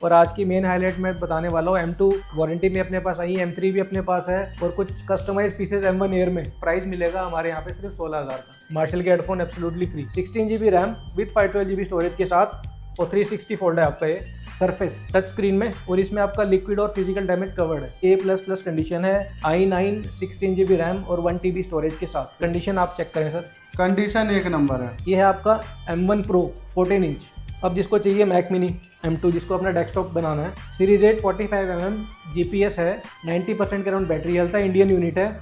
और आज की मेन हाईलाइट मैं बताने वाला हूँ M2 वारंटी में अपने पास आई, M3 भी अपने पास है और कुछ कस्टमाइज पीसेस M1 एयर में। प्राइस मिलेगा हमारे यहाँ पे सिर्फ 16,000 का। मार्शल के headphone absolutely free, 16 GB RAM with 512 GB storage के साथ और 360 फोल्ड है आपका ये सरफेस टच स्क्रीन में, और इसमें आपका लिक्विड और फिजिकल डैमेज कवर्ड है। A++ कंडीशन है, i9 16 GB रैम और 1 TB स्टोरेज के साथ। कंडीशन आप चेक करें सर, कंडीशन एक नंबर है। ये है आपका M1 Pro 14 इंच। अब जिसको चाहिए मैक मिनी M2, जिसको अपना डेस्कटॉप बनाना है, सीरीज 8 45mm GPS है, 90% के अराउंड बैटरी हेल्थ है, इंडियन यूनिट है।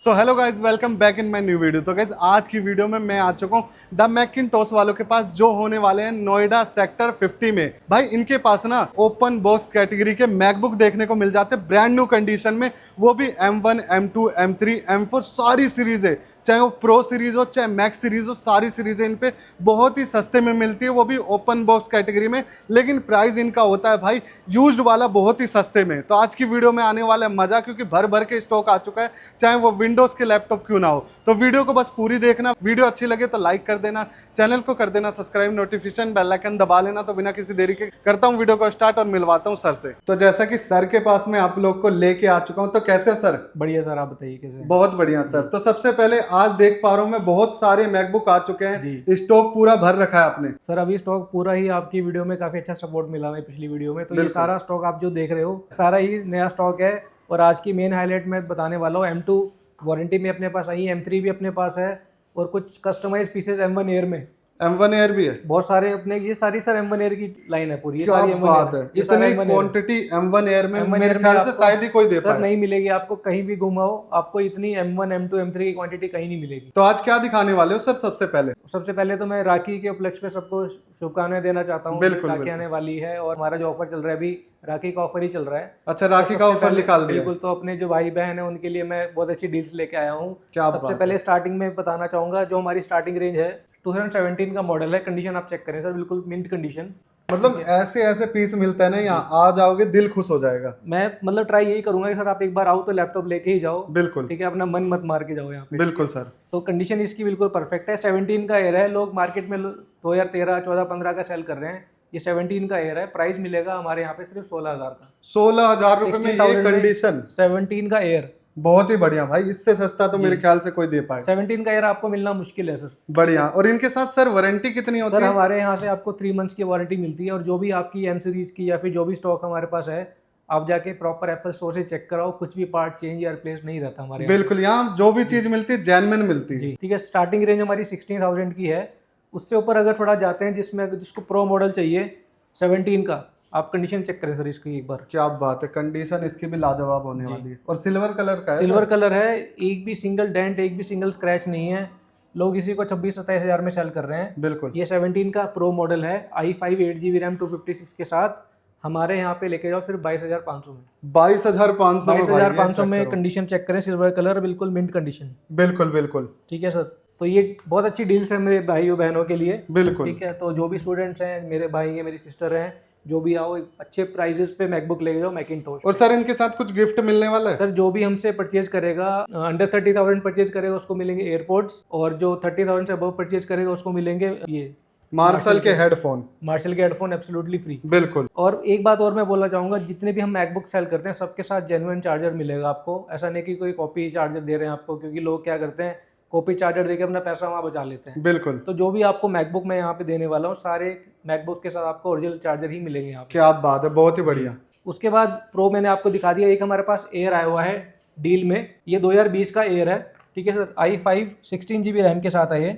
So hello guys, welcome back in my new video. तो गाइज आज की वीडियो में मैं आ चुका हूँ द मैकिंटॉश वालों के पास, जो होने वाले हैं नोएडा सेक्टर 50 में। भाई इनके पास ना ओपन बॉक्स कैटेगरी के मैकबुक देखने को मिल जाते हैं ब्रांड न्यू कंडीशन में, वो भी M1 M2 M3 M4 सारी सीरीज है, चाहे वो प्रो सीरीज हो चाहे मैक्स सीरीज हो, सारी सीरीजें इन पे बहुत ही सस्ते में मिलती है, वो भी ओपन बॉक्स कैटेगरी में। लेकिन प्राइस इनका होता है भाई यूज्ड वाला बहुत ही सस्ते में। तो आज की वीडियो में आने वाला है मजा, क्योंकि भर भर के स्टॉक आ चुका है, चाहे वो विंडोज के लैपटॉप क्यों ना हो। तो वीडियो को बस पूरी देखना, वीडियो अच्छी लगे तो लाइक कर देना, चैनल को कर देना सब्सक्राइब, नोटिफिकेशन बेल आइकन दबा लेना। तो बिना किसी देरी के करता हूँ वीडियो को स्टार्ट और मिलवाता हूँ सर से। तो जैसा कि सर के पास मैं आप लोग को लेके आ चुका हूँ, तो कैसे हो सर? बढ़िया सर, आप बताइए कैसे? बहुत बढ़िया सर। तो सबसे पहले आज देख पा रहा हूँ मैं बहुत सारे मैकबुक आ चुके हैं, स्टॉक पूरा भर रखा है आपने। सर अभी स्टॉक पूरा ही आपकी वीडियो में काफी अच्छा सपोर्ट मिला है पिछली वीडियो में, तो ये सारा स्टॉक आप जो देख रहे हो सारा ही नया स्टॉक है। और आज की मेन हाईलाइट मैं बताने वाला हूँ, M2 वारंटी में अपने पास आई, M3 भी अपने पास है और कुछ कस्टमाइज पीसेस M1 एयर में। M1 एयर भी है बहुत सारे अपने, ये सारी सर M1 एयर की लाइन है पूरी, ये क्या सारी M1 बात है। ये इतनी M1 क्वांटिटी M1 एयर में M1 मेरे एयर में ख्याल से आपको शायद ही कोई दे सर पाए। नहीं मिलेगी आपको, कहीं भी घुमाओ आपको इतनी M1 M2 M3 की क्वांटिटी कहीं नहीं मिलेगी। तो आज क्या दिखाने वाले हो सर? सबसे पहले तो मैं राखी के उपलक्ष्य पे सबको शुभकामनाएं देना चाहता हूँ। बिल्कुल, राखी बिल्कुल। आने वाली है और हमारा जो ऑफर चल रहा है अभी राखी का ऑफर ही चल रहा है। अच्छा, राखी का ऑफर निकाल दिया। बिल्कुल, तो अपने जो भाई बहन है उनके लिए मैं बहुत अच्छी डील्स लेके आया हूँ। क्या सबसे पहले स्टार्टिंग में बताना चाहूंगा, जो हमारी स्टार्टिंग रेंज है 2017 का मॉडल है। कंडीशन आप चेक करें सर, बिल्कुल मिंट कंडीशन। मतलब ऐसे ऐसे पीस मिलता है ना, यहाँ आ जाओगे दिल खुश हो जाएगा। मैं मतलब ट्राई यही करूंगा कि सर आप एक बार आओ तो लैपटॉप लेके ही जाओ। बिल्कुल ठीक है, अपना मन मत मार के जाओ यहाँ पे। बिल्कुल सर। तो कंडीशन इसकी बिल्कुल परफेक्ट है। 17 का एयर है, लोग मार्केट में 2013 14 15 का सेल कर रहे हैं, ये 17 का एयर है। प्राइस मिलेगा हमारे यहाँ पे सिर्फ 16,000 का। 16,000 रुपए में ये कंडीशन, 17 का एयर बहुत ही बढ़िया भाई। इससे सस्ता तो मेरे ख्याल से कोई दे पाए। 17 का एयर आपको मिलना मुश्किल है सर। बढ़िया। और इनके साथ सर वारंटी कितनी होती सर है? हमारे यहाँ से आपको 3 मंथ्स की वारंटी मिलती है, और जो भी आपकी M सीरीज की या फिर जो भी स्टॉक हमारे पास है, आप जाके प्रॉपर एप्पल स्टोर से चेक कराओ, कुछ भी पार्ट चेंज या रिप्लेस नहीं रहता हमारे यहाँ। बिल्कुल, यहाँ जो भी चीज मिलती है जेन्युइन मिलती है। जी ठीक है। स्टार्टिंग रेंज हमारी 16,000 की है। उससे ऊपर अगर थोड़ा जाते हैं, जिसको प्रो मॉडल चाहिए 17 का, आप कंडीशन चेक करें सर इसकी एक बार। क्या बात है, कंडीशन इसकी भी लाजवाब होने वाली है। और सिल्वर कलर का है। सिल्वर कलर है, एक भी सिंगल डेंट, एक भी सिंगल स्क्रैच नहीं है। लोग इसी को 26-27 हज़ार में सेल कर रहे हैं। बिल्कुल। ये 17 का प्रो मॉडल है, i5 8 GB रैम 256 के साथ। हमारे यहाँ पे लेके जाओ सिर्फ 22,500 में। 22,500 में कंडीशन चेक करें, सिल्वर कलर, बिल्कुल मिंट कंडीशन। बिल्कुल बिल्कुल। ठीक है सर, तो ये बहुत अच्छी डील्स है मेरे भाइयों बहनों के लिए। बिल्कुल ठीक है, तो जो भी स्टूडेंट्स हैं, मेरे भाई है, मेरी सिस्टर हैं, जो भी आओ अच्छे प्राइजेस पे मैकबुक ले जाओ मैकिंटॉश। और सर इनके साथ कुछ गिफ्ट मिलने वाला है? सर जो भी हमसे परचेज करेगा, अंडर 30,000 परचेज करेगा उसको मिलेंगे एयरपोर्ट्स, और जो 30,000 से अबव परचेज करेगा उसको मिलेंगे ये मार्शल के हेडफोन एब्सोल्युटली फ्री। बिल्कुल। और एक बात और मैं बोलना चाहूंगा, जितने भी हम मैकबुक सेल करते हैं सबके साथ जेन्युइन चार्जर मिलेगा आपको। ऐसा नहीं कि कोई कॉपी चार्जर दे रहे हैं आपको, क्योंकि लोग क्या करते हैं, कॉपी चार्जर देके अपना पैसा वहाँ बचा लेते हैं। बिल्कुल। तो जो भी आपको मैकबुक मैं यहाँ पे देने वाला हूँ, सारे मैकबुक के साथ आपको ओरिजिनल चार्जर ही मिलेंगे यहाँ पे। क्या बात है, बहुत ही बढ़िया। उसके बाद प्रो मैंने आपको दिखा दिया। एक हमारे पास एयर आया हुआ है डील में, ये 2020 का एयर है। ठीक है सर, i5 16 GB रैम के साथ है ये,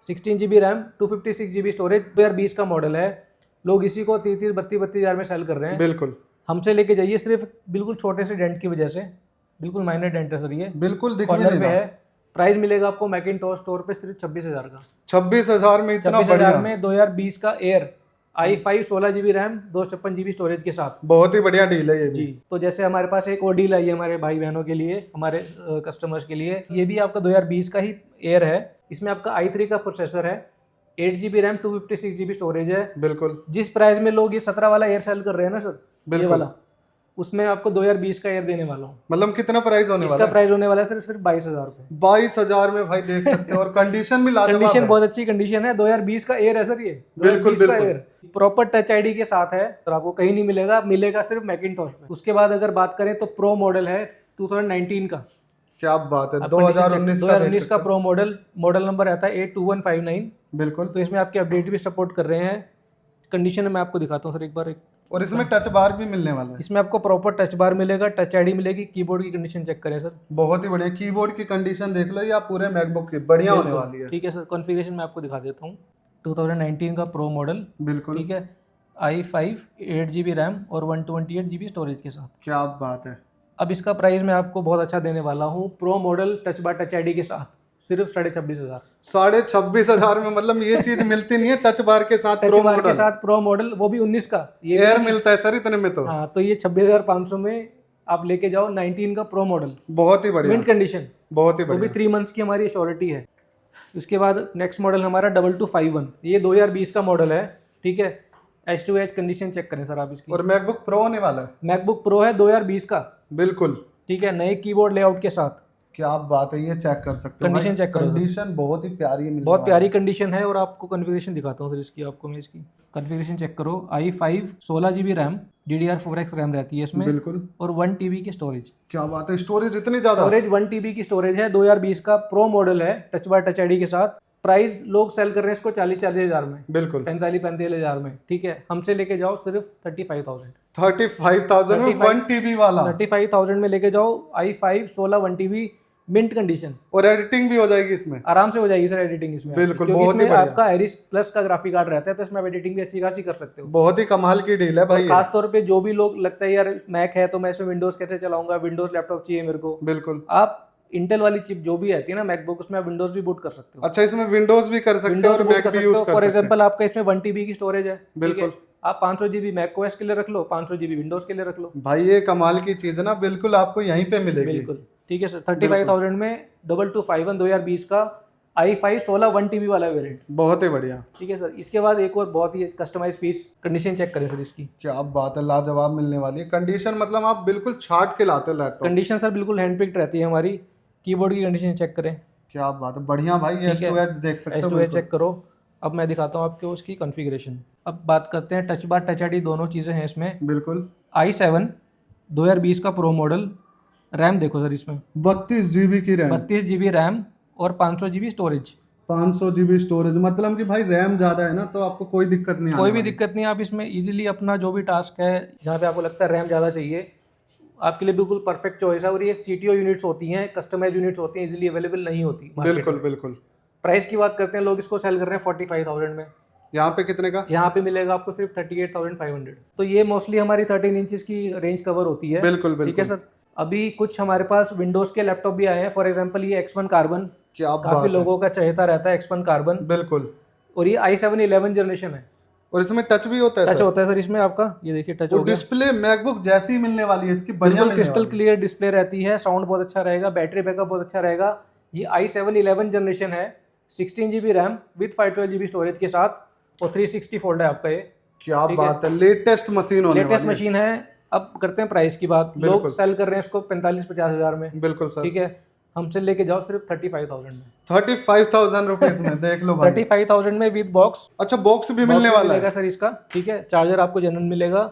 16 GB रैम 256 GB स्टोरेज, 2020 का मॉडल है। लोग इसी को 32 हज़ार में सेल कर रहे हैं। बिल्कुल। हमसे लेके जाइए सिर्फ बिल्कुल छोटे से डेंट की वजह से, बिल्कुल माइनर डेंट है सर, ये बिल्कुल दिख कॉर्नर पे है। प्राइस मिलेगा आपको मैकिंटॉश स्टोर पे सिर्फ 26,000 का। 26,000 में इतना 26,000 में 2020 का air, i5 16 GB RAM 256 GB storage के साथ। बहुत ही बढ़िया डील है ये भी। जी, तो जैसे हमारे पास एक और डील आई है हमारे भाई बहनों के लिए, हमारे कस्टमर्स के लिए। ये भी आपका 2020 का ही एयर है। इसमें आपका i3 का प्रोसेसर है, 8 GB रैम 256 GB स्टोरेज है। बिल्कुल। जिस प्राइस में लोग ये 17 वाला एयर सेल कर रहे हैं ना सर, ये वाला, उसमें आपको 2020 का एयर देने वाला हूँ। मतलब कितना प्राइस होने वाला इसका है? प्राइस होने वाला है सिर्फ 22,000 रुपये। 22,000 में भाई देख सकते हो, और कंडीशन भी लाजवाब कंडीशन है। बहुत अच्छी कंडीशन है। 2020 का एयर है सर ये। बिल्कुल, 2020 का बिल्कुल। एयर प्रॉपर टच आईडी के साथ है, तो आपको कहीं नहीं मिलेगा, मिलेगा सिर्फ मैकिंटॉश में। उसके बाद अगर बात करें तो प्रो मॉडल है 2019 का। क्या बात है, आप 2019 का 2019 देख का सकते प्रो मॉडल नंबर आता है 82159। हो। बिल्कुल। तो इसमें आपके अपडेट भी सपोर्ट कर रहे हैं। कंडीशन मैं आपको दिखाता हूँ सर एक बार। और इसमें टच बार भी मिलने वाला है। इसमें आपको प्रॉपर टच बार मिलेगा, टच आईडी मिलेगी। कीबोर्ड की कंडीशन चेक करें सर। बहुत ही बढ़िया, कीबोर्ड की कंडीशन देख लो, या पूरे मैकबुक की बढ़िया होने बिल्कुल, वाली है। ठीक है सर। कॉन्फ़िगरेशन मैं आपको दिखा देता हूँ। 2019 का प्रो मॉडल, बिल्कुल। ठीक है। i5 8 GB रैम और 128 GB स्टोरेज के साथ। क्या बात है। अब इसका प्राइस मैं आपको बहुत अच्छा देने वाला हूँ। Pro model touch bar touch ID के साथ सिर्फ 26,500। 26,500 में, मतलब ये चीज मिलती नहीं है टच बार के साथ। टच प्रो बार के मॉडल साथ प्रो मॉडल, वो भी 19 का। ये एयर भी मिलता है सर इतने में तो। हाँ, तो ये 26,500 में आप लेके जाओ 19 का प्रो मॉडल, बहुत ही बढ़िया, मिंट कंडीशन, बहुत ही वो भी बढ़िया। 3 मंथ्स की हमारी श्योरिटी है। उसके बाद नेक्स्ट मॉडल हमारा 2251, ये 2020 का मॉडल है, ठीक है। H2H कंडीशन चेक करें सर आप इसकी। और मैकबुक प्रो होने वाला है। मैकबुक प्रो है 2020 का, बिल्कुल। ठीक है, नए कीबोर्ड लेआउट के साथ। क्या बात है, ये चेक कर सकते हो भाई। कंडीशन चेक करो सर। कंडीशन बहुत ही प्यारी है, बहुत प्यारी कंडीशन है। और आपको कॉन्फ़िगरेशन दिखाता हूँ सर इसकी। आपको मैं इसकी कॉन्फ़िगरेशन चेक करो। i5 16 GB RAM, DDR4X RAM रहती है इसमें, बिल्कुल। और 1 TB की स्टोरेज। क्या बात है, स्टोरेज इतनी ज्यादा। स्टोरेज 1 TB की स्टोरेज है। 2020 का प्रो मॉडल है, टच बार टच आईडी के साथ। प्राइस लोग सेल कर रहे हैं इसको 40,000 में, बिल्कुल। 45,000 में, ठीक है। हमसे लेके जाओ सिर्फ 35,000। 35,000 में 1 TB वाला। 35,000 में लेके जाओ i5 16 1 TB मिंट कंडीशन। और एडिटिंग भी हो जाएगी इसमें। आराम से हो जाएगी सर एडिटिंग इसमें। बिल्कुल, क्योंकि बहुत ही इसमें बढ़िया। आपका एरिस प्लस का ग्राफिक कार्ड रहता है, तो इसमें आप एडिटिंग भी अच्छी खासी कर सकते हो। बहुत ही कमाल की डील है भाई और ये। खास तौर पे जो भी लोग लगता है यार मैक है तो मैं इसमें विंडोज कैसे चलाऊंगा, विंडोज लैपटॉप चाहिए मेरे को, बिल्कुल। आप इंटेल वाली चिप जो भी रहती है ना मैकबुक, उसमें आप विंडोज भी बूट कर सकते हो। अच्छा, इसमें विंडोज भी कर सकते हो विंडोज और बूट मैक कर भी सकते यूज हो। कर फॉर सकते हो। एग्जांपल आपका इसमें 1 TB की स्टोरेज है, ठीक है। बिल्कुल। आप 500 GB मैक ओएस के लिए रख लो, 500 GB विंडोज के लिए रख लो। भाई ये कमाल की चीज है ना, बिल्कुल आपको यहीं पे मिलेगी। बिल्कुल, ठीक है सर। 35,000 में 2251 2020 का i5 16 1 TB वाला वेरिएंट। बहुत ही बढ़िया। ठीक है सर। इसके बाद एक और बहुत ही कस्टमाइज पीस, कंडीशन चेक करें सर इसकी। क्या बात है, लाजवाब मिलने वाली है कंडीशन। मतलब आप बिल्कुल छाट के लाते हो लैपटॉप। कंडीशन सर बिल्कुल हैंडपिक्ड रहती है हमारी। कीबोर्ड की कंडीशन चेक करें। क्या बात है, बढ़िया भाई। ठीक है, S2H देख सकते हो। H2H बिल्कुल। चेक करो। अब मैं दिखाता हूँ आपको उसकी कॉन्फ़िगरेशन। अब बात करते हैं टच बार टच आईडी, दोनों चीज़ें हैं इसमें। बिल्कुल। i7 2020 का प्रो मॉडल, रैम देखो सर इसमें 32 GB की रैम, 32 GB रैम और 500 GB स्टोरेज। 500 GB storage. मतलब कि भाई रैम ज्यादा है ना, तो आपको कोई दिक्कत नहीं कोई आने भी वाली। दिक्कत नहीं, आप इसमें इजीली अपना जो भी टास्क है, जहाँ पे आपको लगता है रैम ज़्यादा चाहिए, आपके लिए बिल्कुल परफेक्ट चॉइस है। और ये CTO यूनिट्स होती हैं, कस्टमाइज यूनिट्स होती हैं, इजीली अवेलेबल नहीं होती मार्केट बिल्कुल में। बिल्कुल। प्राइस की बात करते हैं, लोग इसको सेल कर रहे हैं 45,000 में। यहाँ पे कितने का? यहाँ पे मिलेगा आपको सिर्फ 38,500। तो ये मोस्टली हमारी 13 इंचेस की रेंज कवर होती है। बिल्कुल ठीक है बिल्कुल। सर। अभी कुछ हमारे पास विंडोज के लैपटॉप भी आए हैं। फॉर एग्जांपल ये X1 कार्बन, क्या काफी बात है। लोगों का चहेता रहता है X1 कार्बन। बिल्कुल। और ये i7 11 जनरेशन है। और इसमें टच भी होता है टच सर? होता है सर इसमें आपका, ये देखिए टच हो और गया। डिस्प्ले मैकबुक जैसी ही मिलने वाली है इसकी, बढ़िया बिल्कुल मिलने क्रिस्टल वाली है। क्लियर डिस्प्ले रहती है, साउंड बहुत अच्छा रहेगा, बैटरी बैकअप बहुत अच्छा रहेगा। ये i7 11 जनरेशन है, 16 GB RAM with 512 GB storage के साथ, और 360 फोल्ड है आपका ये। क्या बात है, लेटेस्ट मशीन होने लेटेस्ट वाली है। मशीन है। अब करते हैं प्राइस की बात। लोग बिल्कुल। सेल कर रहे हैं इसको 45-50 हज़ार में। बिल्कुल सर। ठीक है, हमसे लेके जाओ सिर्फ 35,000 में। 35,000 रुपीज में देख लो भाई। 35,000 में विद बॉक्स। अच्छा, बॉक्स भी मिलने वाला मिलेगा है? सर इसका, ठीक है। चार्जर आपको जनरल मिलेगा।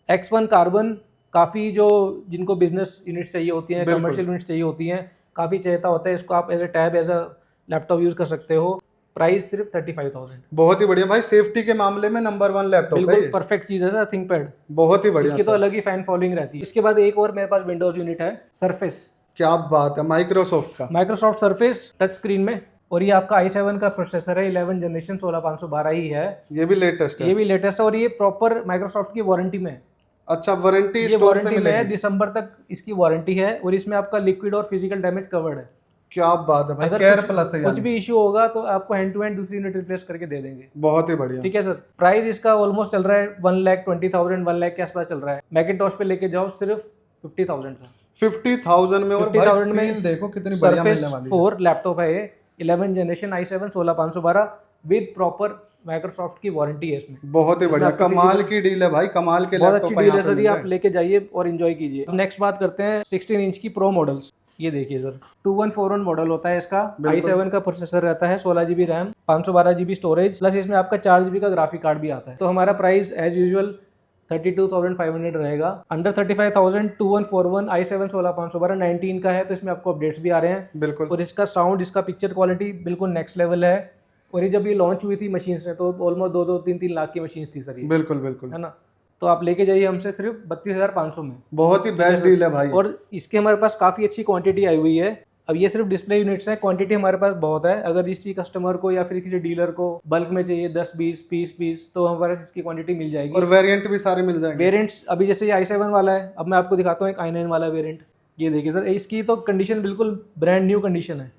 X1 कार्बन, काफ़ी जो जिनको बिजनेस यूनिट्स चाहिए होती हैं, बिल्कुल। कमर्शियल यूनिट्स चाहिए होती हैं, काफ़ी चहेता होता है इसको। आप as a tab, as a laptop use कर सकते हो। प्राइस सिर्फ 35,000। बहुत ही बढ़िया भाई, सेफ्टी के मामले में नंबर 1 लैपटॉप है बिल्कुल ये। परफेक्ट चीज़ है सर थिंकपैड। बहुत ही बढ़िया इसकी तो सर। अलग ही फैन फॉलोइंग रहती है। इसके बाद एक और मेरे पास विंडोज यूनिट है, सरफेस। क्या बात है, माइक्रोसॉफ्ट का। माइक्रोसॉफ्ट सरफेस टच स्क्रीन में। और ये आपका i7 का प्रोसेसर है, 11 जनरेशन 16512 ही है। ये भी लेटेस्ट है? ये भी लेटेस्ट है, और ये प्रॉपर माइक्रोसॉफ्ट की वारंटी में है। अच्छा, वारंटी ये स्टोर से वारंटी में है, मिलेगी? दिसंबर तक इसकी वारंटी है। और इसमें आपका लिक्विड और फिजिकल डैमेज कवर्ड है। क्या बात है भाई, अगर केयर कुछ- प्लस है कुछ यानी। भी इश्यू होगा तो आपको हैंड टू हैंड दूसरी यूनिट रिप्लेस करके दे देंगे। बहुत ही बढ़िया। ठीक है सर। प्राइस इसका ऑलमोस्ट चल रहा है 1,20,000 1 लाख के आसपास चल रहा है। मैकिंटॉश पे लेके जाओ सिर्फ 50,000 का। 50,000 में। और 50,000 भाई में फील देखो कितनी बढ़िया सरफेस मिलने वाली है। 4 लैपटॉप है ये, 11 generation i7 16512 with proper Microsoft की वारंटी है इसमें। बहुत ही बढ़िया, आपको कमाल की डील है भाई, कमाल के बहुत लैपटॉप अच्छी है डील यहाँ है पे सर, मिल ये रहे आप हैं। लेके जाइए और एंजॉय कीजिए। अब नेक्स्ट बात करते हैं 16 इंच की प्रो मॉडल्स। ये देखिए सर, 2141 मॉडल होता है इसका, बिल्कुल। i7 का प्रोसेसर रहता है, 16 GB RAM, 512 GB storage, plus इसमें आपका 4 GB का ग्राफिक कार्ड भी आता है। तो हमारा प्राइस एज यूजुअल 32,500 रहेगा। अंडर 35,000 2141 i7 16512 19 का है, तो इसमें आपको अपडेट्स भी आ रहे हैं। बिल्कुल। और इसका साउंड, इसका पिक्चर क्वालिटी बिल्कुल नेक्स्ट लेवल है। और ये जब ये लॉन्च हुई थी मशीन से, तो ऑलमोस्ट 2-3 लाख की मशीन थी सर ये, बिल्कुल बिल्कुल। है ना। तो आप लेके जाइए हमसे सिर्फ 32,500 में। बहुत ही बेस्ट डील है भाई। और इसके हमारे पास काफ़ी अच्छी क्वांटिटी आई हुई है। अब ये सिर्फ डिस्प्ले यूनिट्स हैं, क्वांटिटी हमारे पास बहुत है। अगर किसी कस्टमर को या फिर किसी डीलर को बल्क में चाहिए 10-20 पीस, तो हमारे पास इसकी क्वांटिटी मिल जाएगी। और वेरिएंट भी सारे मिल जाएंगे। वेरिएंट्स अभी जैसे ये i7 वाला है, अब मैं आपको दिखाता हूँ एक i9 वाला वेरिएंट। ये देखिए सर, इसकी तो कंडीशन बिल्कुल ब्रांड न्यू कंडीशन है,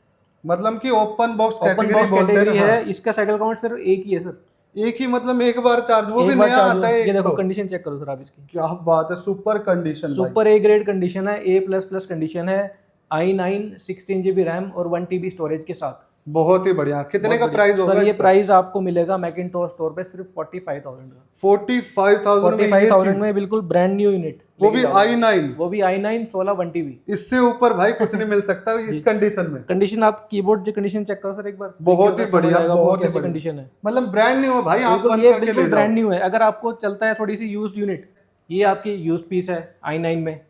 मतलब कि open box open category box बोलते हैं कैटेगरी ना। है। हाँ। इसका साइकिल काउंट सिर्फ एक ही है सर, एक ही, मतलब एक बार चार्ज, वो भी एक बार नया चार्ज आता है ये एक देखो तो। कंडीशन चेक करो सर आप इसकी, क्या बात है, सुपर कंडीशन भाई। सुपर ए ग्रेड कंडीशन है, A++ कंडीशन है। i9 16 GB रैम और 1 TB स्टोरेज के साथ। बहुत ही बढ़िया। कितने का प्राइस होगा सर ये इसका? प्राइस आपको मिलेगा मैकिंटोश स्टोर पे सिर्फ 45,000 का। 45,000 में ये 45,000 चीज, में बिल्कुल ब्रांड न्यू यूनिट, वो भी i9। वो भी i9 16 1 TB। इससे ऊपर भाई कुछ नहीं मिल सकता इस कंडीशन में। कंडीशन आप कीबोर्ड की कंडीशन चेक करो सर एक बार, बहुत ही बढ़िया, बहुत ही कैसी बढ़िया कंडीशन है। मतलब ब्रांड न्यू है भाई, आप बिल्कुल बंद ये करके बिल्कुल ले ब्रांड जाओ। न्यू है। अगर आपको चलता है थोड़ी सी यूज्ड यूनिट, ये आपकी यूज्ड पीस है i9 में,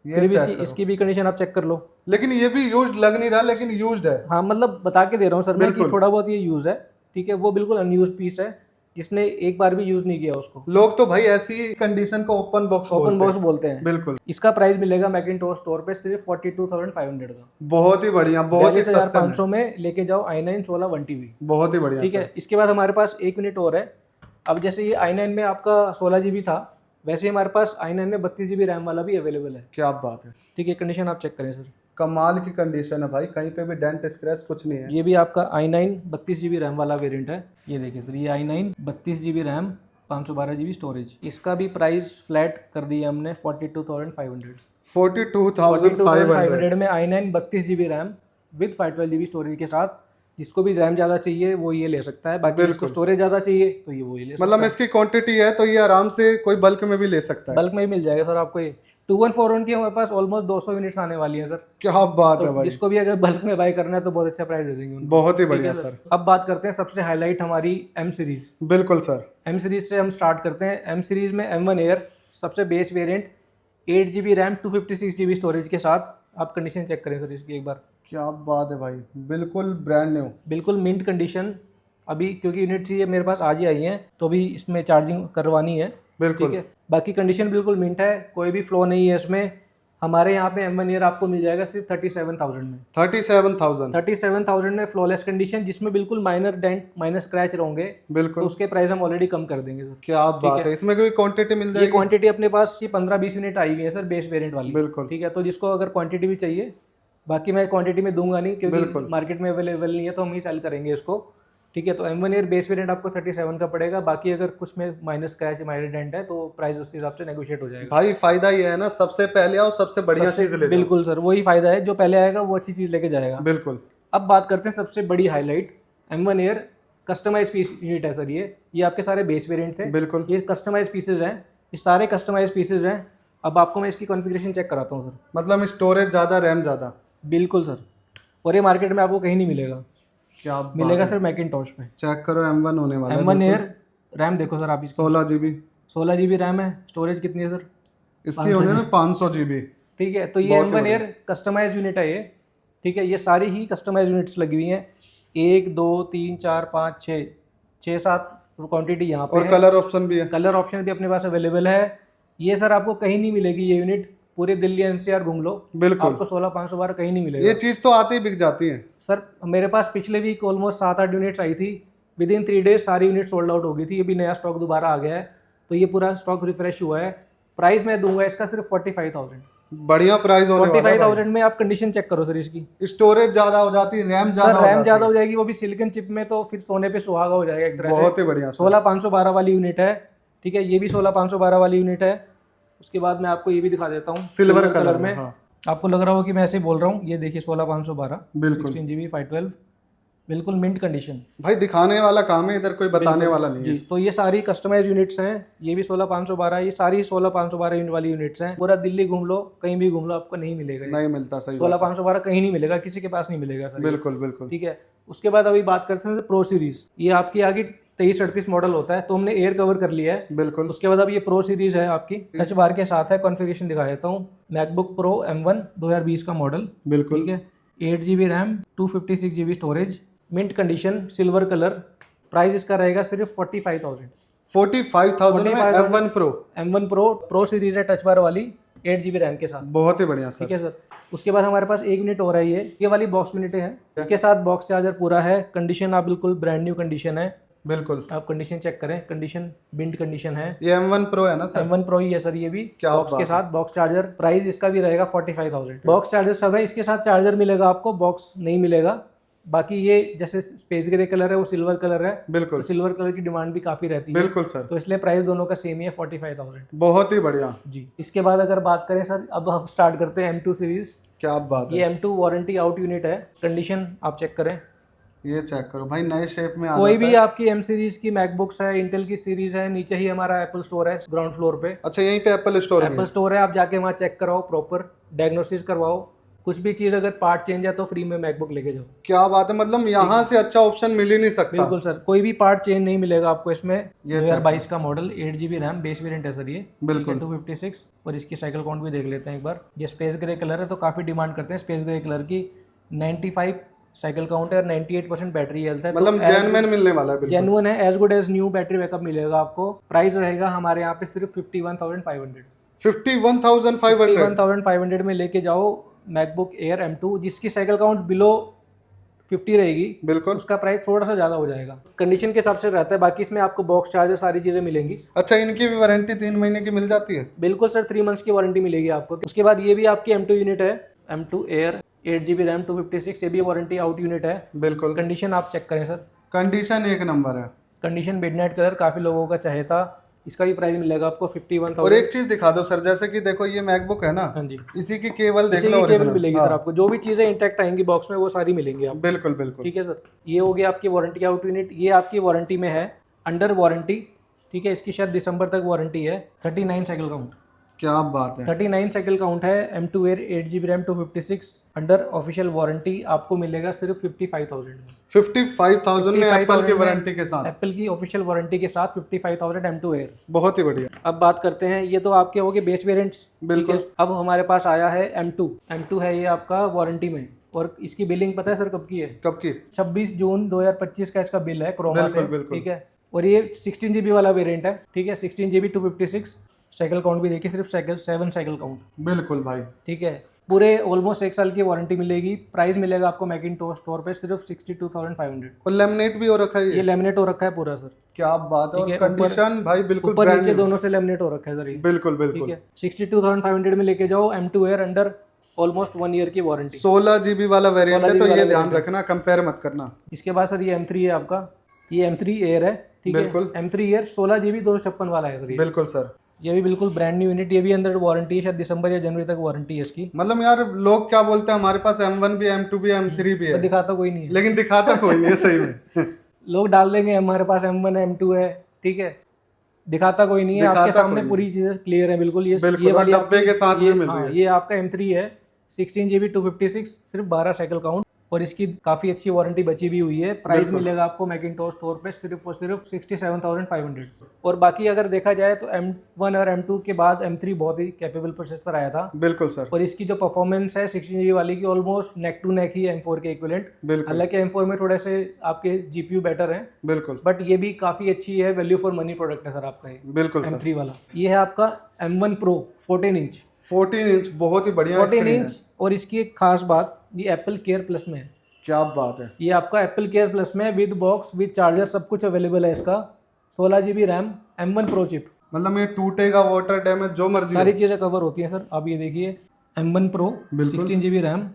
ये फिर भी चेक इसकी करो। इसकी भी कंडीशन आप चेक कर लो। लेकिन ये भी यूज्ड लग नहीं रहा, लेकिन यूज्ड है। हाँ मतलब बता के दे रहा हूँ सर मैं कि बिल्कुल। थोड़ा बहुत ये यूज है, ठीक है। वो बिल्कुल अनयूज्ड पीस है, जिसने एक बार भी यूज नहीं किया उसको। लोग तो भाई ऐसी कंडीशन को ओपन बॉक्स ओपन बॉक्स बोलते हैं। बिल्कुल। इसका प्राइस मिलेगा मैकिंटोश स्टोर पे सिर्फ 42,500 का। बहुत ही बढ़िया, बहुत ही सस्ते में। 42,500 में लेके जाओ i9 16 1 TB। बहुत ही बढ़िया ठीक सर। है। इसके बाद हमारे पास एक यूनिट और है। अब जैसे ये i9 में आपका 16 GB था, वैसे हमारे पास i9 में 32 GB रैम वाला भी अवेलेबल है। क्या बात है, ठीक है, कंडीशन आप चेक करें सर। कमाल की कंडीशन है भाई, कहीं पे भी डेंट स्क्रैच कुछ नहीं है। ये भी आपका i9 32 GB रैम वाला वेरिएंट है। ये देखिए सर, ये i9 32 GB RAM 512 GB storage. इसका भी प्राइस फ्लैट कर दिया हमने 42,500। 42,500 में i9 32 GB RAM with 512 GB storage के साथ। जिसको भी रैम ज़्यादा चाहिए वो ये ले सकता है, बाकी जिसको स्टोरेज ज़्यादा चाहिए तो ये वो ही ले सकता है। मतलब इसकी क्वांटिटी है तो ये आराम से कोई बल्क में भी ले सकता है। बल्क में भी मिल जाएगा सर आपको। ये 2141 की हमारे पास ऑलमोस्ट 200 यूनिट्स आने वाली हैं सर। क्या बात है तो भाई, जिसको भी अगर बल्क में बाय करना है तो बहुत अच्छा प्राइस दे देंगे उनको। बहुत ही ठीक है बढ़िया सर। अब बात करते हैं सबसे हाईलाइट हमारी M सीरीज। बिल्कुल सर। M सीरीज से हम स्टार्ट करते हैं। M सीरीज में M1 एयर सबसे base variant, 8 GB RAM 256 GB storage के साथ। आप कंडीशन चेक करें सर इसकी एक बार। क्या बात है भाई, बिल्कुल ब्रांड न्यू, बिल्कुल मिंट कंडीशन। अभी क्योंकि यूनिट्स ये मेरे पास आज ही आई हैं, तो भी इसमें चार्जिंग करवानी है। बिल्कुल। ठीक है, बाकी कंडीशन बिल्कुल मिंट है, कोई भी फ्लो नहीं है इसमें। हमारे यहाँ पे M1 एयर आपको मिल जाएगा सिर्फ 37,000 में। 37,000 में फ्लॉलेस कंडीशन, जिसमें बिल्कुल माइनर डेंट माइनर स्क्रैच होंगे, तो बिल्कुल। उसके प्राइस हम ऑलरेडी कम कर देंगे सर। क्या बात है, इसमें कोई क्वांटिटी मिल ये जाएगी? क्वांटिटी अपने पास ये 15-20 यूनिट आई हुई है सर बेस वेरिएंट वाली। बिल्कुल। ठीक है, तो जिसको अगर क्वांटिटी भी चाहिए, बाकी मैं क्वांटिटी में दूंगा नहीं क्योंकि बिल्कुल। मार्केट में अवेलेबल नहीं है, तो हम ही सेल करेंगे इसको। ठीक है, तो M1 एयर बेस वेरिएंट आपको 37 का पड़ेगा। बाकी अगर कुछ में माइनस स्क्रैच माइनर डेंट है तो प्राइस उस हिसाब से नेगोशिएट हो जाएगा। भाई फायदा ये है ना, सबसे पहले आओ सबसे बढ़िया चीज ले लो। बिल्कुल सर, वही फायदा है, जो पहले आएगा वो अच्छी चीज लेके जाएगा। बिल्कुल। अब बात करते हैं सबसे बड़ी highlight, M1 air customise piece unit है सर। ये आपके सारे बेस वेरिएंट थे, बिल्कुल। ये कस्टमाइज पीसेज हैं, ये सारे कस्टमाइज पीसेज हैं। अब आपको मैं इसकी कॉन्फ़िगरेशन चेक कराता हूँ सर। मतलब स्टोरेज ज्यादा, रैम ज्यादा। बिल्कुल सर, और ये मार्केट में आपको कहीं नहीं मिलेगा। क्या मिलेगा सर मैकिंटोश में। चेक करो, M1 होने वाला है। M1 एयर रैम देखो सर आप, 16 GB, 16 GB रैम है। स्टोरेज कितनी है सर? इसकी होने ना 500 GB। ठीक है, तो ये M1 एयर कस्टमाइज यूनिट है ये। ठीक है, ये सारी ही कस्टमाइज यूनिट्स लगी हुई हैं। 1 2 3 4 5 6 6-7 क्वांटिटी यहाँ पे और कलर ऑप्शन भी है। कलर ऑप्शन भी अपने पास अवेलेबल है। ये सर आपको कहीं नहीं मिलेगी ये यूनिट, पूरे दिल्ली NCR घूम लो, बिल्कुल। आपको 16,512 कहीं नहीं मिलेगा। ये चीज तो आते ही बिक जाती है सर मेरे पास पिछले वीक ऑलमोस्ट 7-8 यूनिट्स आई थी, विद इन 3 डेज सारी यूनिट सोल्ड आउट हो गई थी। अभी नया स्टॉक दोबारा आ गया है, तो ये पूरा स्टॉक रिफ्रेश हुआ है। प्राइस मैं दूंगा इसका सिर्फ 45,000। बढ़िया प्राइस होने वाला है। 45,000 में आप कंडीशन चेक करो सर इसकी। स्टोरेज ज्यादा हो जाती है, रैम सर रैम ज्यादा हो जाएगी, वो भी सिलिकॉन चिप में, तो फिर सोने पे सुहागा हो जाएगा एक तरह से। बहुत ही बढ़िया। 16,512 वाली यूनिट है। ठीक है, ये भी 16,512 वाली यूनिट है। उसके बाद मैं आपको ये भी दिखा देता हूँ सिल्वर कलर में। आपको लग रहा हो कि मैं ऐसे बोल रहा हूँ, ये देखिए 16,512 बिल्कुल। 16 GB 512। बिल्कुल मिंट कंडीशन। भाई दिखाने वाला काम है, इधर कोई बताने वाला नहीं जी, है। तो ये सारी कस्टमाइज यूनिट्स हैं। ये भी 16512, ये सारी 16512 यूनिट वाली यूनिट्स हैं। पूरा दिल्ली घूम लो, कहीं भी घूम लो, आपको नहीं मिलेगा। नहीं मिलता, सही बात 16512 कहीं नहीं मिलेगा, किसी के पास नहीं मिलेगा सर है। ये। बिल्कुल बिल्कुल। ठीक है। उसके बाद अभी बात करते हैं प्रो सीरीज। ये आपकी आगे 2338 मॉडल होता है, तो हमने एयर कवर कर लिया है। बिल्कुल। उसके बाद अब ये प्रो सीरीज है आपकी, टच बार के साथ है। कॉन्फ़िगरेशन दिखा देता हूँ। मैकबुक प्रो M1 2020 का मॉडल। बिल्कुल। ठीक है। 8 GB RAM, 256 GB storage, mint condition, silver colour. Price इसका रहेगा सिर्फ 45,000। 45,000 में M1 Pro। M1 Pro series है, टच बार वाली, 8 GB रैम के साथ। बहुत ही बढ़िया सर। ठीक है सर। उसके बाद हमारे पास एक यूनिट और है, ये वाली बॉक्स यूनिट है। इसके साथ बॉक्स चार्जर पूरा है। कंडीशन आप बिल्कुल ब्रांड न्यू कंडीशन है। बिल्कुल। आप कंडीशन चेक करें, कंडीशन बिल्ड कंडीशन है। ये M1 Pro है ना सर? M1 Pro ही है सर, ये भी क्या बॉक्स के बात साथ, बॉक्स चार्जर। प्राइस इसका भी रहेगा 45,000। बॉक्स चार्जर सब है, इसके साथ चार्जर मिलेगा आपको, बॉक्स नहीं मिलेगा। बाकी ये जैसे स्पेस ग्रे कलर है, वो सिल्वर कलर है। बिल्कुल। तो सिल्वर कलर की डिमांड भी काफी रहती है, बिल्कुल सर। तो इसलिए प्राइस दोनों का सेम ही है, 45,000। बहुत ही बढ़िया जी। इसके बाद अगर बात करें सर, अब हम स्टार्ट करते हैं M2 सीरीज। क्या बात है। ये M2 वारंटी आउट यूनिट है। कंडीशन आप चेक करें, ये चेक करो भाई, नए शेप में आ कोई जाता भी है। आपकी M सीरीज की मैकबुक्स है, इंटेल की सीरीज है। नीचे ही हमारा एप्पल स्टोर है, ग्राउंड फ्लोर पे अच्छा, यहीं पे एप्पल स्टोर एप्पल स्टोर है। आप जाके वहाँ चेक कराओ, प्रॉपर डायग्नोसिस करवाओ। कुछ भी चीज़ अगर पार्ट चेंज है तो फ्री में मैकबुक लेके जाओ। क्या बात है, मतलब यहाँ से अच्छा ऑप्शन मिल ही नहीं सकता। बिल्कुल सर, कोई भी पार्ट चेंज नहीं मिलेगा आपको इसमें। ये 2022 का model, 8 GB RAM, base variant है सर ये। बिल्कुल। 256। और इसकी साइकिल काउंट भी देख लेते हैं एक बार। ये स्पेस ग्रे कलर है, तो काफ़ी डिमांड करते हैं स्पेस ग्रे कलर की। 95 साइकिल काउंट है और 98% बैटरी हेल्थ है। मतलब जेन्युइन मिलने वाला है। बिल्कुल जेन्युइन है, as good as new battery backup मिलेगा आपको। प्राइस रहेगा हमारे यहाँ पे सिर्फ 51,500। 51,500। 51,500 में लेके जाओ मैकबुक एयर M2, जिसकी साइकिल काउंट बिलो 50 रहेगी। बिल्कुल। उसका प्राइस थोड़ा सा ज़्यादा हो जाएगा, कंडीशन के हिसाब से रहता है। बाकी इसमें आपको बॉक्स चार्जर सारी चीज़ें मिलेंगी। अच्छा, इनकी भी वारंटी 3 महीने की मिल जाती है? बिल्कुल सर, 3 मंथ्स की वारंटी मिलेगी आपको। उसके बाद ये भी आपकी M2 यूनिट है, M2 एयर, 8 GB रैम, 256। ये भी वारंटी आउट यूनिट है। बिल्कुल। कंडीशन आप चेक करें सर, कंडीशन एक नंबर है। कंडीशन मिडनाइट कलर, काफ़ी लोगों का चाहे था। इसका भी प्राइस मिलेगा आपको 51,000। और एक चीज दिखा दो सर, जैसे कि देखो ये मैकबुक है ना, हाँ जी, इसी की केबल देख इसी लो। की केबल original। मिलेगी हाँ। सर आपको। जो भी चीज़ें इंटैक्ट आएंगी बॉक्स में, वो सारी मिलेंगी आपको। बिल्कुल बिल्कुल। ठीक है सर। ये हो गया आपकी वारंटी आउट यूनिट। ये आपकी वारंटी में है, अंडर वारंटी। ठीक है, इसकी शायद दिसंबर तक वारंटी है। 39 साइकिल काउंट। क्या बात है। 39 साइकिल काउंट है। M2 air, 8 GB RAM, 256। Under official warranty आपको मिलेगा सिर्फ 55,000 में। 55,000 में एप्पल की वारंटी के साथ। एप्पल की ऑफिशियल वारंटी के साथ 55,000 M2 एयर। बहुत ही बढ़िया। अब बात करते हैं, ये तो आपके हो गए बेस वेरिएंट्स। बिल्कुल। अब हमारे पास आया है M2 है ये आपका वारंटी में। और इसकी बिलिंग पता है सर कब की है? कब की? 26 जून 2025 का इसका बिल है क्रोमा से। बिल्कुल बिल्कुल। ठीक है। और ये 16 GB वाला वेरिएंट है। ठीक है, 16 GB 256। साइकिल काउंट भी देखिए, सिर्फ 7 साइकिल काउंट। बिल्कुल भाई। ठीक है। पूरे ऑलमोस्ट 1 साल की वारंटी मिलेगी। प्राइस मिलेगा आपको मैकिंटोश स्टोर पे सिर्फ 62,500। और लेमिनेट भी हो रखा है ये लेमिनेट हो रखा है पूरा सर। क्या बात है। ठीक और है, कंडीशन भाई बिल्कुल ऊपर ब्रांड नीचे न्यू। दोनों से लेमिनेट हो रखा है सर ये। बिल्कुल ठीक बिल्कुल। है, 62,500 में लेके जाओ M2 air, under almost 1 year की वारंटी। 16 GB वाला वेरिएंट है, 16 तो GB ये वाला ध्यान variant है। रखना, कंपेयर मत करना। इसके बाद सर ये M3 है आपका। ये M3 एयर है। ठीक है, बिल्कुल। M3 एयर 16 GB 256 वाला है सर ये। बिल्कुल सर। ये भी बिल्कुल ब्रांड न्यू यूनिट। ये भी अंदर वारंटी है, शायद दिसंबर या जनवरी तक वारंटी है इसकी। मतलब यार लोग क्या बोलते हैं, हमारे पास M1 भी, M2 भी, M3 भी तो है, दिखाता कोई नहीं है। लेकिन दिखाता कोई नहीं है सही में। लोग डाल देंगे हमारे पास M1 है, M2 है। ठीक है, दिखाता कोई नहीं है। दिखाता आपके सामने कोई पूरी चीजें क्लियर है बिल्कुल। बिल्कुल, ये और वाली डब्बे आपकी- के साथ ये- भी मिल हाँ, रही है। ये आपका M3 है, 16 GB 256, सिर्फ 12 साइकिल काउंट। और इसकी काफी अच्छी वारंटी बची भी हुई है। प्राइस बिल्कुल। मिलेगा आपको मैकिंटोश स्टोर पे सिर्फ और सिर्फ 67,500। और बाकी अगर देखा जाए तो M1 और M2 के बाद M3 बहुत ही कैपेबल प्रोसेसर आया था। बिल्कुल सर। और इसकी जो परफॉर्मेंस है 16 GB वाली की, almost neck to neck he M4 के इक्विवेलेंट। बिल्कुल हालांकि M4 में थोड़े से आपके GPU बेटर हैं, बिल्कुल। बट ये भी काफी अच्छी है। वैल्यू फॉर मनी प्रोडक्ट है सर आपका ये बिल्कुल सर। M3 वाला। ये है आपका M1 Pro 14 इंच। 14 इंच बहुत ही बढ़िया 14 स्क्रीन है। इंच। और इसकी एक खास बात, ये एप्पल केयर प्लस में है। क्या बात है। ये आपका एप्पल केयर प्लस में विद बॉक्स विद चार्जर सब कुछ अवेलेबल है इसका। 16 GB RAM, M1 Pro chip. मतलब ये टूटेगा, वाटर डैमेज, जो मर्जी सारी हो। चीज़ें कवर होती हैं सर। आप ये देखिए, M1 Pro, बिल्कुल। 16 GB रैम,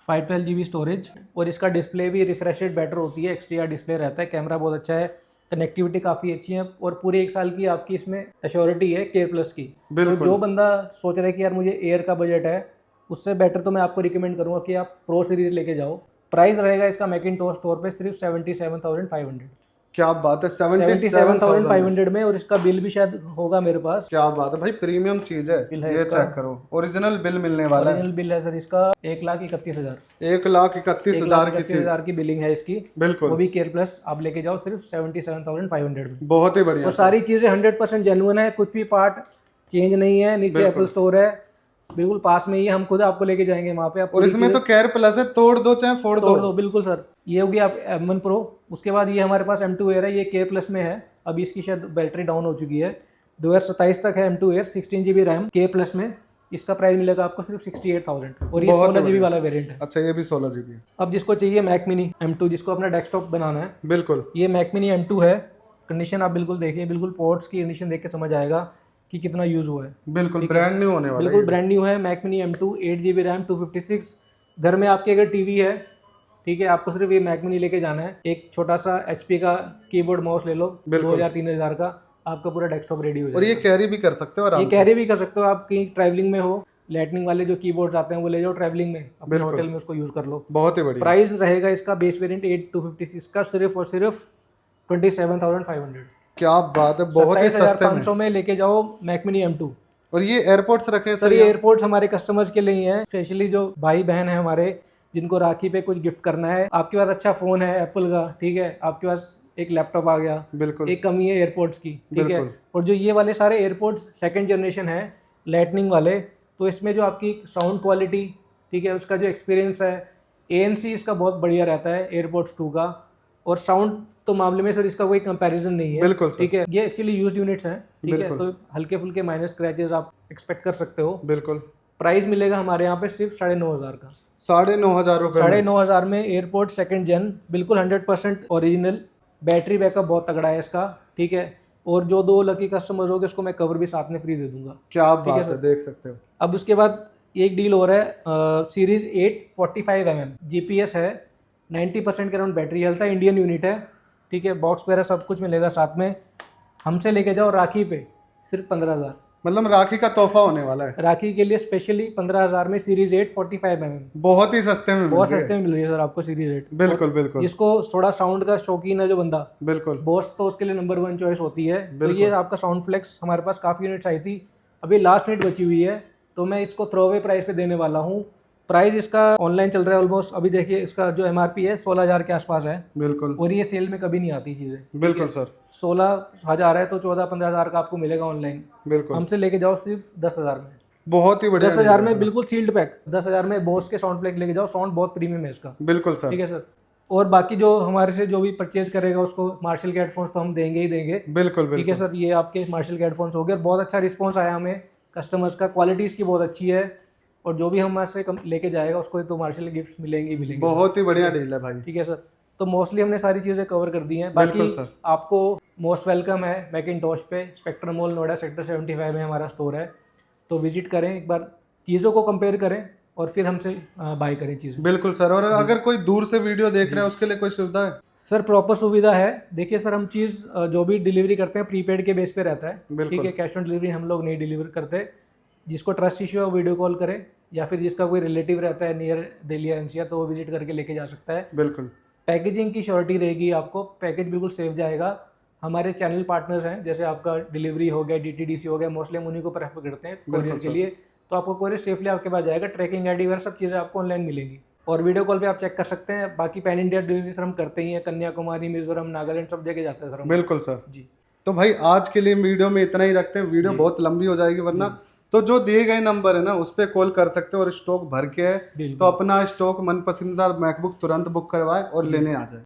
512 GB स्टोरेज। और इसका डिस्प्ले भी रिफ्रेशेड बेटर होती है, XDR डिस्प्ले रहता है। कैमरा बहुत अच्छा है, कनेक्टिविटी काफ़ी अच्छी है। और पूरे 1 साल की आपकी इसमें एश्योरिटी है केयर प्लस की। तो बिल्कुल। जो बंदा सोच रहा है कि यार मुझे एयर का बजट है, उससे बेटर तो मैं आपको रिकमेंड करूँगा कि आप प्रो सीरीज़ लेके जाओ। प्राइस रहेगा इसका मैकिंटोश स्टोर पे सिर्फ 77,500। क्या बात है, 77,500 में, और इसका बिल भी शायद होगा मेरे पास। क्या बात है भाई, प्रीमियम चीज है। बिल है ये इसका। चेक करो, ओरिजिनल बिल मिलने वाला है। ओरिजिनल बिल है सर इसका 1,31,000। 1,31,000 की चीज। 1,31,000 की बिलिंग है इसकी। बिल्कुल, वो भी केयर प्लस आप लेके जाओ सिर्फ 77,500 में। बहुत ही बढ़िया। और सारी चीजें 100% जेन्युइन है, कुछ भी पार्ट चेंज नहीं है। नीचे बिल्कुल। एप्पल स्टोर है, बिल्कुल पास में ही है, हम खुद आपको लेके जाएंगे वहाँ पे। आप और इसमें तो केयर प्लस है, तोड़ दो चाहे फोड़ तोड़ दो। दो, बिल्कुल सर। ये होगी आप M1 Pro। उसके बाद ये हमारे पास M2 Air है, ये K प्लस में है। अभी इसकी शायद बैटरी डाउन हो चुकी है। 2027 तक है M2 Air, 16 GB RAM K plus में। इसका प्राइस मिलेगा आपको सिर्फ 68,000, और ये बहुत 16 GB बढ़िया। वाला वेरिएंट है। अच्छा, ये भी 16 GB है। अब जिसको चाहिए मैक मिनी M2, जिसको अपना डेस्कटॉप बनाना है, बिल्कुल, ये मैक मिनी M2 है। कंडीशन आप बिल्कुल देखिए, बिल्कुल पोर्ट्स की कंडीशन देख के समझ आएगा कि कितना यूज हुआ है। बिल्कुल ब्रांड न्यू होने वाला है। बिल्कुल ब्रांड न्यू है Mac mini M2, 8 GB RAM 256। घर में आपके अगर टीवी है, ठीक है, आपको सिर्फ ये मैक मिनी लेके जाना है। एक छोटा सा HP का कीबोर्ड माउस ले लो, 2,000-3,000 का, आपका पूरा डेस्कटॉप रेडी हो जाएगा। और ये कैरी भी कर सकते हो आराम ये से। कैरी भी कर सकते हो आप, कहीं ट्रैवलिंग में हो, लाइटनिंग वाले जो कीबोर्ड्स आते हैं वो ले जाओ ट्रैवलिंग में, अपने बिल्कुल। होटल में उसको यूज कर लो। बहुत ही बढ़िया। प्राइस रहेगा इसका बेस वेरिएंट 8256 का सिर्फ और सिर्फ 27,500। क्या बात है, बहुत ही सस्ते में। 27,500 में लेके जाओ मैक मिनी M2। और ये एयरपोर्ट्स रखे हैं सर ये एयरपोर्ट्स हमारे कस्टमर्स के लिए ही हैं, स्पेशली जो भाई बहन है हमारे, जिनको राखी पे कुछ गिफ्ट करना है। आपके पास अच्छा फोन है एप्पल का, ठीक है, आपके पास एक लैपटॉप आ गया, बिल्कुल, एक कमी है एयरपोर्ट्स की, ठीक है। बिल्कुल। और जो ये वाले सारे एयरपोर्ट्स सेकंड जनरेशन है लाइटनिंग वाले, तो इसमें जो आपकी साउंड क्वालिटी, ठीक है, उसका जो एक्सपीरियंस है, ANC इसका बहुत बढ़िया रहता है एयरपोर्ट्स 2 का। और साउंड तो मामले में सर इसका कोई कंपैरिजन नहीं है, बिल्कुल सर। ठीक है। ये एक्चुअली यूज्ड यूनिट्स हैं, ठीक है, बिल्कुल। तो हल्के फुल्के माइनर स्क्रैचेस आप एक्सपेक्ट कर सकते हो। बिल्कुल। प्राइस मिलेगा हमारे यहाँ पे सिर्फ 9,500 का। 9,500 रुपए में। 9,500 में एयरपोर्ट सेकंड जेन, बिल्कुल 100% ओरिजिनल। बैटरी बैकअप बहुत तगड़ा है इसका, ठीक है। और जो 2 लकी कस्टमर्स होंगे उसको मैं कवर भी साथ में फ्री दे दूंगा। क्या बात है, देख सकते हो। अब उसके बाद एक डील हो रहा है, सीरीज 8 45mm GPS है, 90% के अराउंड बैटरी हेल्थ है, इंडियन यूनिट है, ठीक है। बॉक्स वगैरह सब कुछ मिलेगा साथ में। हमसे लेके जाओ राखी पे सिर्फ 15,000। मतलब राखी का तोहफा होने वाला है। राखी के लिए स्पेशली 15,000 में सीरीज 8 45mm बहुत ही सस्ते में, बहुत सस्ते में मिल रही है सर आपको सीरीज 8। बिल्कुल, बिल्कुल। जिसको थोड़ा साउंड का शौकीन है जो बंदा, बिल्कुल, बोस तो उसके लिए नंबर 1 चॉइस होती है। तो बिल्कुल। ये आपका साउंड फ्लेक्स हमारे पास काफ़ी यूनिट्स आई थी, अभी लास्ट मिनट बची हुई है, तो मैं इसको थ्रो अवे प्राइस पे देने वाला हूँ। प्राइस इसका ऑनलाइन चल रहा है ऑलमोस्ट, अभी देखिए इसका जो MRP है 16,000 के आसपास है। बिल्कुल, और ये सेल में कभी नहीं आती चीज़ें। बिल्कुल सर। 16,000 है तो 14-15,000 का आपको मिलेगा ऑनलाइन। बिल्कुल, हमसे लेके जाओ सिर्फ 10,000 में। बहुत ही बढ़िया। 10,000 में बिल्कुल सील्ड पैक। 10,000 में बोस के साउंड फ्लेक्स लेके जाओ, साउंड बहुत प्रीमियम है इसका। बिल्कुल सर। ठीक है सर। और बाकी जो हमारे से जो भी परचेज करेगा उसको मार्शल के हेडफोन्स तो हम देंगे ही देंगे। बिल्कुल, ठीक है सर, ये आपके मार्शल के हेडफोन्स हो गए। बहुत अच्छा रिस्पॉन्स आया हमें कस्टमर्स का, क्वालिटी इसकी बहुत अच्छी है। और जो भी हम से लेके जाएगा उसको तो मार्शल गिफ्ट्स मिलेंगे मिलेंगे। बहुत ही बढ़िया डील है भाई। ठीक है सर, तो मोस्टली हमने सारी चीज़ें कवर कर दी हैं। बाकी सर। आपको मोस्ट वेलकम है मैकिंटोश पे, स्पेक्ट्रम मॉल नोएडा सेक्टर 75 में हमारा स्टोर है। तो विजिट करें एक बार, चीज़ों को कंपेयर करें और फिर हमसे बाय करें चीज़ें। बिल्कुल सर। और अगर कोई दूर से वीडियो देख रहा है उसके लिए कोई सुविधा है? सर प्रॉपर सुविधा है। देखिए सर, हम चीज़ जो भी डिलीवरी करते हैं प्रीपेड के बेस पे रहता है, ठीक है। कैश ऑन डिलीवरी हम लोग नहीं डिलीवर करते। जिसको ट्रस्ट इश्यू है वो वीडियो कॉल करे, या फिर जिसका कोई रिलेटिव रहता है नियर दिल्ली या NCR तो वो विजिट करके लेके जा सकता है। बिल्कुल। पैकेजिंग की श्योरिटी रहेगी, आपको पैकेज बिल्कुल सेफ जाएगा। हमारे चैनल पार्टनर्स हैं, जैसे आपका डिलीवरी हो गया, DTDC हो गया, मोस्टली हम उन्हीं को प्रेफर करते हैं कोरियर के लिए। तो आपको कोरियर सेफली आपके पास जाएगा, ट्रैकिंग ID वगैरह सब चीज़ें आपको ऑनलाइन मिलेंगी। और वीडियो कॉल पे आप चेक कर सकते हैं। बाकी पैन इंडिया डिलीवरी सर हम करते ही हैं, कन्याकुमारी, मिजोरम, नागालैंड सब जगह जाते हैं सर हम। बिल्कुल सर जी। तो भाई आज के लिए वीडियो में इतना ही रखते हैं, वीडियो बहुत लंबी हो जाएगी वरना। तो जो दिए गए नंबर है ना उस पर कॉल कर सकते हो। और स्टॉक भर के है तो अपना स्टॉक मनपसंदीदा मैकबुक तुरंत बुक करवाए और लेने आ जाए।